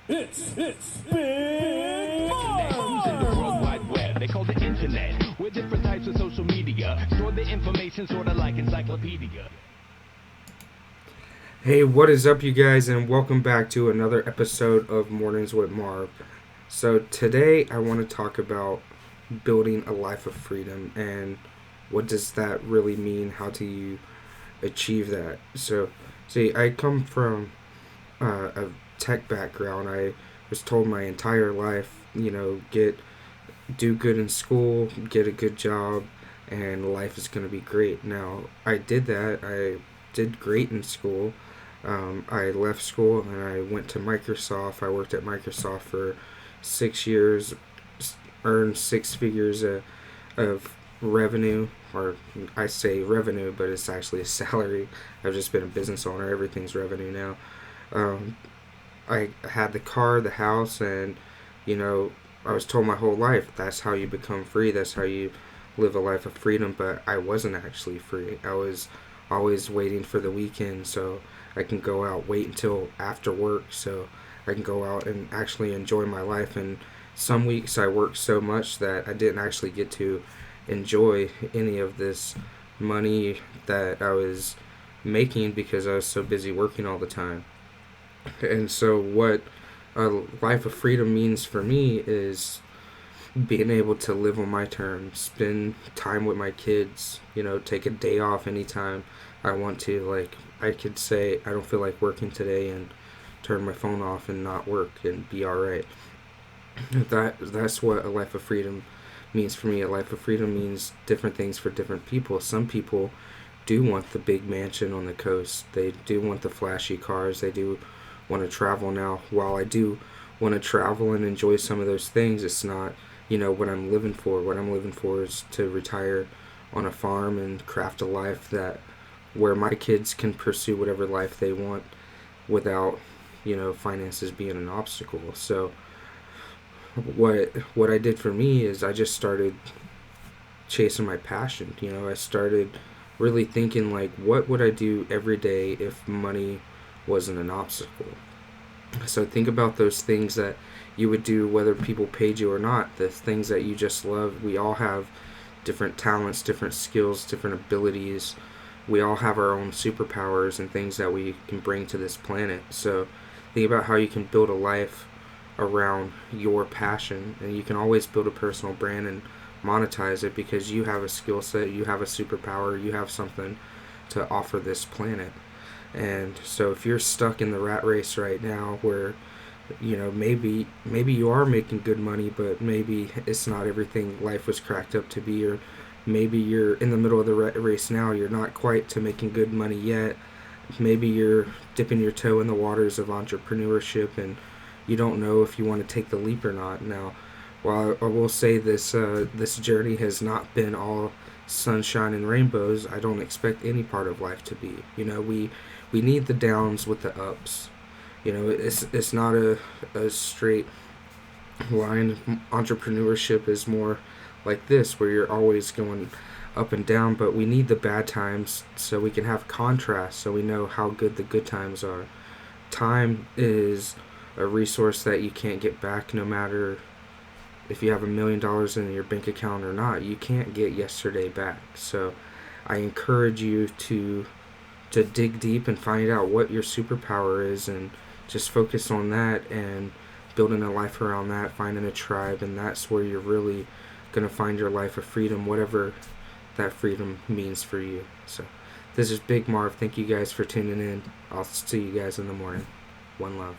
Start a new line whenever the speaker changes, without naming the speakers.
It's Big Marv!
The World Wide Web, they call it internet. With different types of social media. Store the information sorta like encyclopedia.
Hey, what is up, you guys, and welcome back to another episode of Mornings with Marv. So today I want to talk about building a life of freedom and what does that really mean? How do you achieve that? So, see, I come from a tech background. I was told my entire life, do good in school, get a good job, and life is going to be great. Now, I did that. I did great in school. I left school and I went to Microsoft. I worked at Microsoft for 6 years, earned six figures of revenue, or I say revenue, but it's actually a salary. I've just been a business owner. Everything's revenue now. I had the car, the house, and, I was told my whole life that's how you become free. That's how you live a life of freedom. But I wasn't actually free. I was always waiting for the weekend so I can go out, wait until after work so I can go out and actually enjoy my life. And some weeks I worked so much that I didn't actually get to enjoy any of this money that I was making because I was so busy working all the time. And so what a life of freedom means for me is being able to live on my terms, spend time with my kids, take a day off anytime I want to. Like, I could say I don't feel like working today and turn my phone off and not work and be alright. That's what a life of freedom means for me. A life of freedom means different things for different people. Some people do want the big mansion on the coast. They do want the flashy cars. They do want to travel. Now, while I do want to travel and enjoy some of those things, it's not what I'm living for. What I'm living for is to retire on a farm and craft a life that where my kids can pursue whatever life they want without finances being an obstacle. So what I did for me is I just started chasing my passion. I started really thinking, like, what would I do every day if money wasn't an obstacle? So think about those things that you would do whether people paid you or not, the things that you just love. We all have different talents, different skills, different abilities. We all have our own superpowers and things that we can bring to this planet. So think about how you can build a life around your passion, and you can always build a personal brand and monetize it because you have a skill set, you have a superpower, you have something to offer this planet. And so if you're stuck in the rat race right now where maybe you are making good money, but maybe it's not everything life was cracked up to be, or maybe you're in the middle of the rat race now, you're not quite to making good money yet, maybe you're dipping your toe in the waters of entrepreneurship and you don't know if you want to take the leap or not. Now, while I will say this journey has not been all sunshine and rainbows, I don't expect any part of life to be. We need the downs with the ups. It's not a straight line. Entrepreneurship is more like this, where you're always going up and down, but we need the bad times so we can have contrast, so we know how good the good times are. Time is a resource that you can't get back, no matter if you have $1 million in your bank account or not. You can't get yesterday back. So I encourage you to dig deep and find out what your superpower is and just focus on that and building a life around that, finding a tribe, and that's where you're really going to find your life of freedom, whatever that freedom means for you. So this is Big Marv. Thank you guys for tuning in. I'll see you guys in the morning. One love.